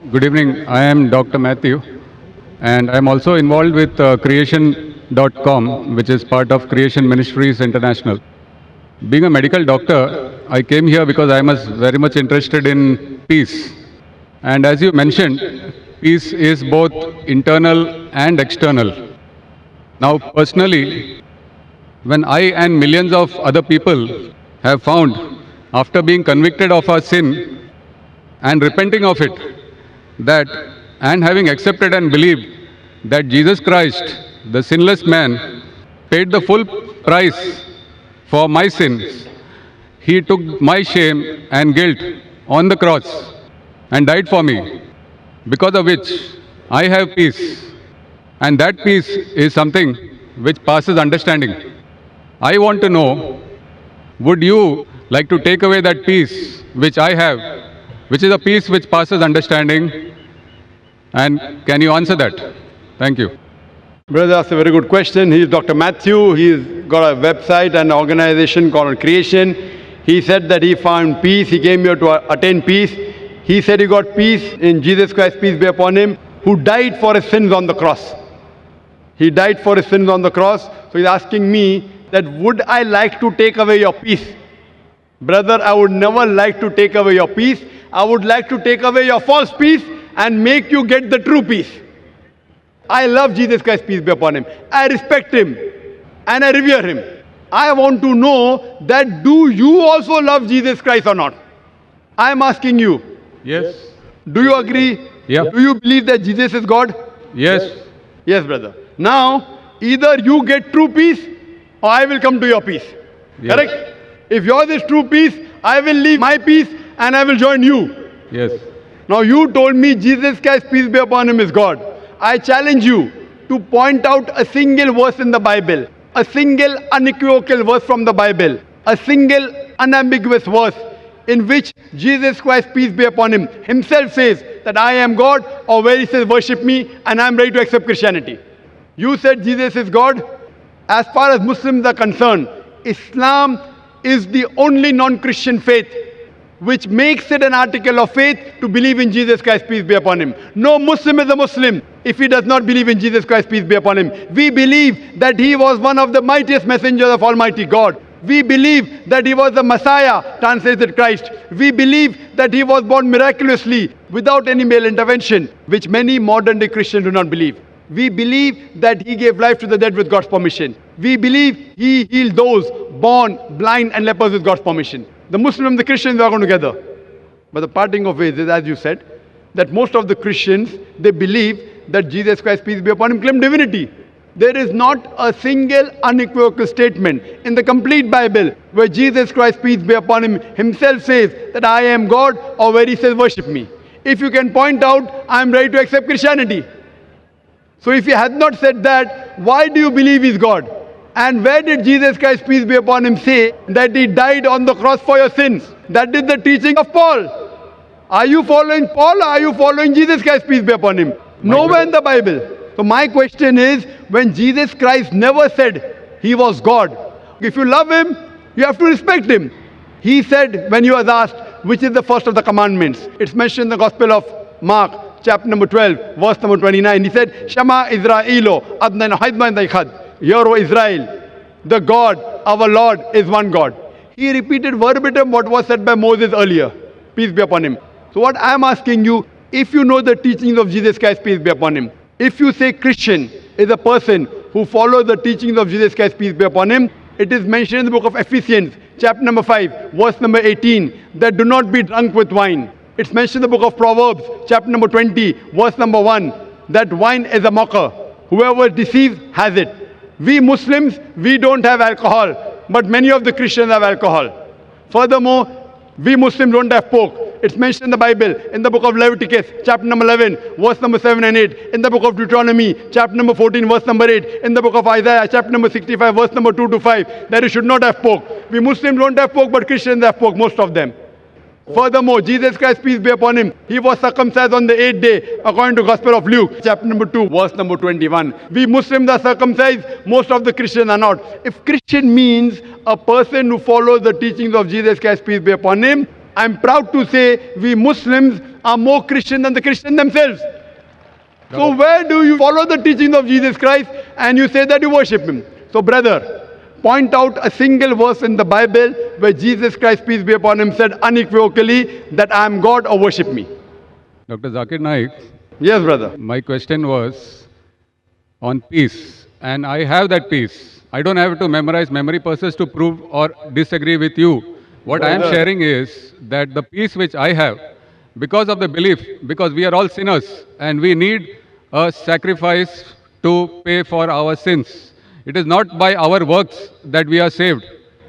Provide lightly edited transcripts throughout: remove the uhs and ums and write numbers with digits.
Good evening. I am Dr. Matthew, and I am also involved with creation.com, which is part of Creation Ministries International. Being a medical doctor, I came here because I was very much interested in peace. And as you mentioned, peace is both internal and external. Now, personally, when I and millions of other people have found, after being convicted of our sin and repenting of it, that and having accepted and believed that Jesus Christ, the sinless man, paid the full price for my sins. He took my shame and guilt on the cross and died for me, because of which I have peace. And that peace is something which passes understanding. I want to know, would you like to take away that peace which I have, which is a peace which passes understanding? And can you answer that? Thank you. Brother, that's a very good question. He is Dr. Matthew. He's got a website and organization called Creation. He said that he found peace. He came here to attain peace. He said he got peace in Jesus Christ, peace be upon him, who died for his sins on the cross. He died for his sins on the cross. So he's asking me that would I like to take away your peace? Brother, I would never like to take away your peace. I would like to take away your false peace and make you get the true peace. I love Jesus Christ, peace be upon him. I respect him and I revere him. I want to know that do you also love Jesus Christ or not? I am asking you. Yes. Do you agree? Yeah. Do you believe that Jesus is God? Yes. Yes, brother. Now, either you get true peace or I will come to your peace. Yes. Correct? If yours is true peace, I will leave my peace and I will join you. Yes. Now you told me Jesus Christ, peace be upon him, is God. I challenge you to point out a single verse in the Bible, a single unequivocal verse from the Bible, a single unambiguous verse in which Jesus Christ, peace be upon him, himself says that I am God, or where he says worship me and I am ready to accept Christianity. You said Jesus is God. As far as Muslims are concerned, Islam is the only non-Christian faith which makes it an article of faith to believe in Jesus Christ, peace be upon him. No Muslim is a Muslim if he does not believe in Jesus Christ, peace be upon him. We believe that he was one of the mightiest messengers of Almighty God. We believe that he was the Messiah, translated Christ. We believe that he was born miraculously without any male intervention, which many modern day Christians do not believe. We believe that he gave life to the dead with God's permission. We believe he healed those born blind and lepers with God's permission. The Muslim and the Christians are going together. But the parting of ways is, as you said, that most of the Christians, they believe that Jesus Christ, peace be upon him, claimed divinity. There is not a single unequivocal statement in the complete Bible where Jesus Christ, peace be upon him, himself says that I am God, or where he says worship me. If you can point out, I am ready to accept Christianity. So if he had not said that, why do you believe he is God? And where did Jesus Christ, peace be upon him, say that he died on the cross for your sins? That is the teaching of Paul. Are you following Paul or are you following Jesus Christ, peace be upon him? Nowhere in the Bible. So my question is, when Jesus Christ never said he was God, if you love him, you have to respect him. He said when he was asked, which is the first of the commandments? It's mentioned in the Gospel of Mark, chapter number 12, verse number 29. He said, Shema Israelo, Adnan Haidman Daikhad. Hear, O Israel, the God, our Lord, is one God. He repeated verbatim what was said by Moses earlier. Peace be upon him. So what I am asking you, if you know the teachings of Jesus Christ, peace be upon him, if you say Christian is a person who follows the teachings of Jesus Christ, peace be upon him, it is mentioned in the book of Ephesians, chapter number 5, verse number 18, that do not be drunk with wine. It's mentioned in the book of Proverbs, chapter number 20, verse number 1, that wine is a mocker. Whoever deceives has it. We Muslims, we don't have alcohol, but many of the Christians have alcohol. Furthermore, we Muslims don't have pork. It's mentioned in the Bible, in the book of Leviticus, chapter number 11, verse number 7 and 8, in the book of Deuteronomy, chapter number 14, verse number 8, in the book of Isaiah, chapter number 65, verse number 2 to 5, that you should not have pork. We Muslims don't have pork, but Christians have pork, most of them. Furthermore, Jesus Christ, peace be upon him, he was circumcised on the 8th day, according to Gospel of Luke, chapter number 2, verse number 21. We Muslims are circumcised, most of the Christians are not. If Christian means a person who follows the teachings of Jesus Christ, peace be upon him, I'm proud to say we Muslims are more Christian than the Christians themselves. So where do you follow the teachings of Jesus Christ and you say that you worship him? So brother, point out a single verse in the Bible where Jesus Christ, peace be upon him, said unequivocally that I am God or worship me. Dr. Zakir Naik, Yes, brother. my question was on peace, and I have that peace. I don't have to memorize memory purposes to prove or disagree with you. What I am sharing is that the peace which I have, because of the belief, because we are all sinners and we need a sacrifice to pay for our sins. It is not by our works that we are saved,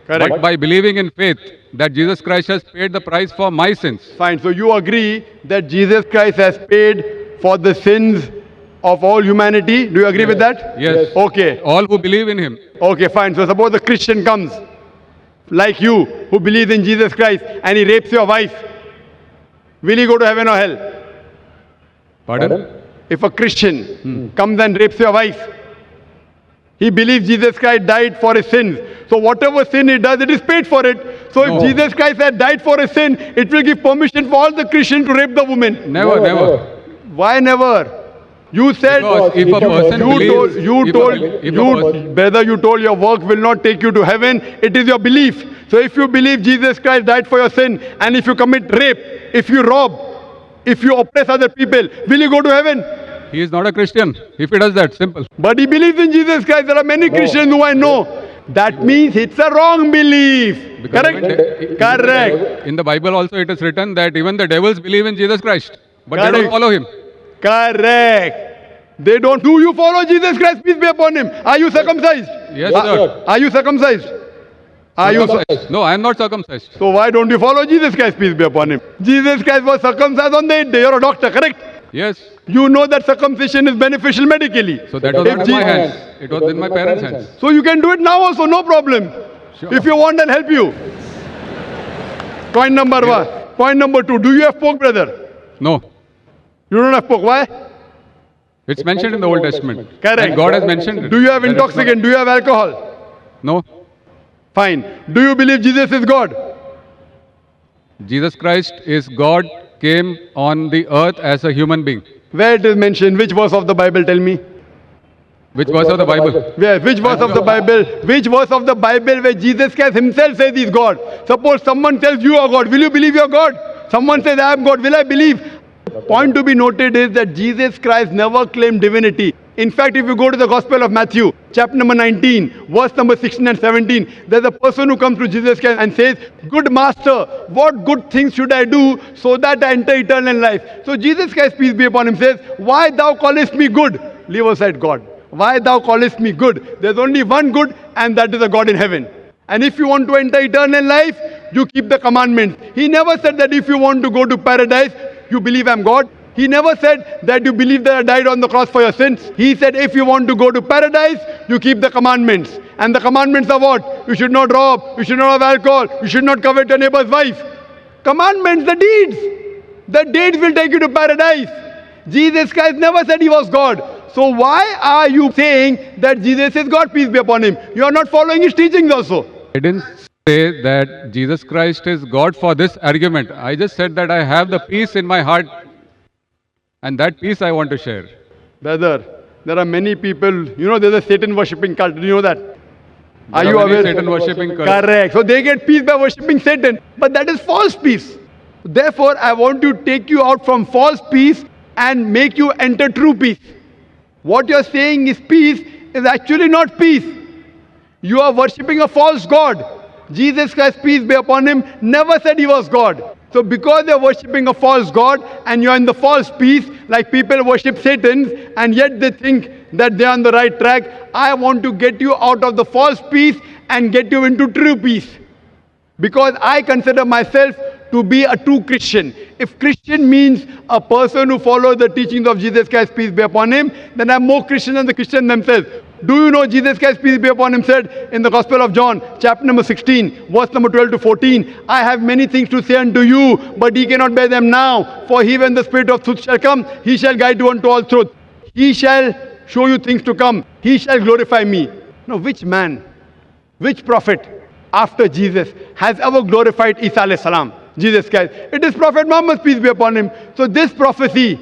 Correct. but by believing in faith that Jesus Christ has paid the price for my sins. Fine. So you agree that Jesus Christ has paid for the sins of all humanity? Do you agree with that? Yes. Okay. All who believe in him. Okay, fine. So suppose a Christian comes, like you, who believes in Jesus Christ, and he rapes your wife. Will he go to heaven or hell? Pardon? If a Christian comes and rapes your wife, he believes Jesus Christ died for his sins. So whatever sin he does, it is paid for it. So if Jesus Christ had died for his sin, it will give permission for all the Christians to rape the woman. Never, never. Why never? You said, Because if a person believes, brother, you told your work will not take you to heaven. It is your belief. So if you believe Jesus Christ died for your sin, and if you commit rape, if you rob, if you oppress other people, will you go to heaven? he is not a Christian if he does that, simple. But he believes in Jesus Christ. There are many Christians who I know. That means it's a wrong belief. Because Correct? Correct. In the Bible also it is written that even the devils believe in Jesus Christ, but they Correct. don't follow him. Correct. They don't. Do you follow Jesus Christ? Peace be upon him. Are you circumcised? Yes, sir. Are you circumcised? Are you? Circumcised. No, I am not circumcised. So why don't you follow Jesus Christ? Peace be upon him. Jesus Christ was circumcised on the 8th day. You're a doctor, correct? Yes. You know that circumcision is beneficial medically. So that was If not in Je- my hands. It was in my parents' hands. So you can do it now also, no problem. Sure. If you want, I'll help you. Point number one. Point number two. Do you have pork, brother? No. You don't have pork. Why? It's mentioned in the Old Testament. Correct. And God has mentioned it. Do you have That it's not- intoxicant? Do you have alcohol? No. Fine. Do you believe Jesus is God? Jesus Christ is God, came on the earth as a human being. Where it is mentioned? Which verse of the Bible? Tell me. Which verse of the Bible? Where? Which verse of the Bible? Which verse of the Bible where Jesus Christ himself says he's God? Suppose someone tells you are God. Will you believe you're God? Someone says I am God. Will I believe? Point to be noted is that Jesus Christ never claimed divinity. In fact, if you go to the Gospel of Matthew, chapter number 19, verse number 16 and 17, there's a person who comes to Jesus Christ and says, "Good master, what good things should I do so that I enter eternal life?" So Jesus Christ, peace be upon him, says, "Why thou callest me good?" Leave aside God. "Why thou callest me good?" There's only one good, and that is a God in heaven. And if you want to enter eternal life, you keep the commandments. He never said that if you want to go to paradise, you believe I'm God. He never said that you believe that I died on the cross for your sins. He said if you want to go to paradise, you keep the commandments. And the commandments are what? You should not rob, you should not have alcohol, you should not covet your neighbor's wife. Commandments, the deeds. The deeds will take you to paradise. Jesus Christ never said he was God. So why are you saying that Jesus is God, peace be upon him? You are not following his teachings also. I didn't say that Jesus Christ is God for this argument. I just said that I have the peace in my heart, and that peace I want to share. Brother, there are many people, there's a Satan worshipping cult. Do you know that? Are There you are many aware? Satan worshipping cults. Correct. So they get peace by worshipping Satan. But that is false peace. Therefore, I want to take you out from false peace and make you enter true peace. What you're saying is peace is actually not peace. You are worshipping a false God. Jesus Christ, peace be upon him, never said he was God. So because you're worshipping a false God and you're in the false peace, like people worship Satan and yet they think that they're on the right track, I want to get you out of the false peace and get you into true peace. Because I consider myself to be a true Christian. If Christian means a person who follows the teachings of Jesus Christ, peace be upon him, then I'm more Christian than the Christians themselves. Do you know Jesus Christ, peace be upon him, said in the Gospel of John, chapter number 16, verse number 12 to 14, I have many things to say unto you, but ye cannot bear them now. For he, when the Spirit of truth shall come, he shall guide you unto all truth. He shall show you things to come. He shall glorify me. Now, which man, which prophet after Jesus has ever glorified Isa alayhi salam? Jesus Christ. It is Prophet Muhammad, peace be upon him. So this prophecy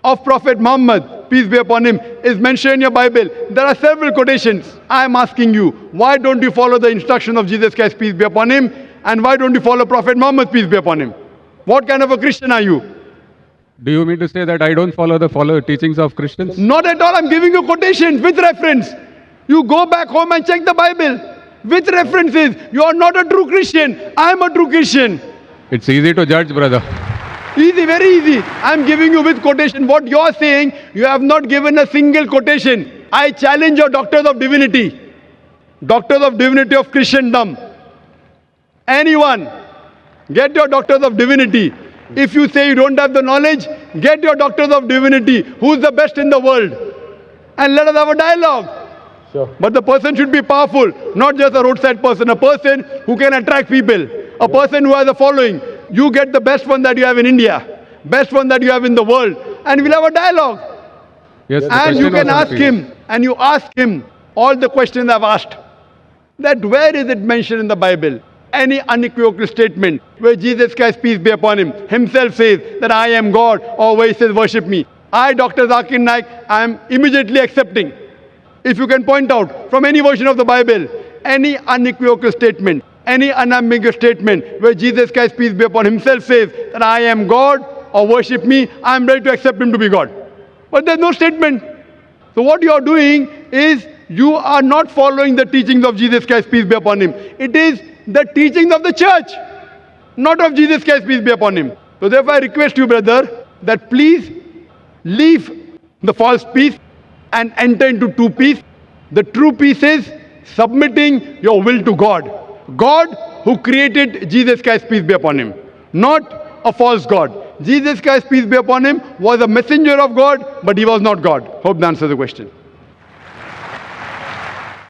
of Prophet Muhammad, peace be upon him, is mentioned in your Bible. There are several quotations. I am asking you, why don't you follow the instruction of Jesus Christ, peace be upon him? And why don't you follow Prophet Muhammad, peace be upon him? What kind of a Christian are you? Do you mean to say that I don't follow teachings of Christians? Not at all. I'm giving you quotations with reference. You go back home and check the Bible with references. You are not a true Christian. I am a true Christian. It's easy to judge, brother. Easy, very easy. I'm giving you with quotation. What you're saying, you have not given a single quotation. I challenge your doctors of divinity. Doctors of divinity of Christendom. Anyone, get your doctors of divinity. If you say you don't have the knowledge, get your doctors of divinity. Who's the best in the world? And let us have a dialogue. Sure. But the person should be powerful, not just a roadside person. A person who can attract people. A person who has a following. You get the best one that you have in India. Best one that you have in the world. And we'll have a dialogue. Yes, And you can ask him. And you ask him all the questions I've asked. That where is it mentioned in the Bible? Any unequivocal statement where Jesus Christ, peace be upon him, himself says that I am God, or where he says worship me. I, Dr. Zakir Naik, I am immediately accepting. If you can point out from any version of the Bible, any unequivocal statement, any unambiguous statement where Jesus Christ, peace be upon him, himself says that I am God, or worship me, I am ready to accept him to be God. But there's no statement. So what you are doing is you are not following the teachings of Jesus Christ, peace be upon him. It is the teachings of the church, not of Jesus Christ, peace be upon him. So therefore I request you, brother, that please leave the false peace and enter into true peace. The true peace is submitting your will to God. God who created Jesus Christ, peace be upon him, not a false God. Jesus Christ, peace be upon him, was a messenger of God, but he was not God. Hope that answers the question.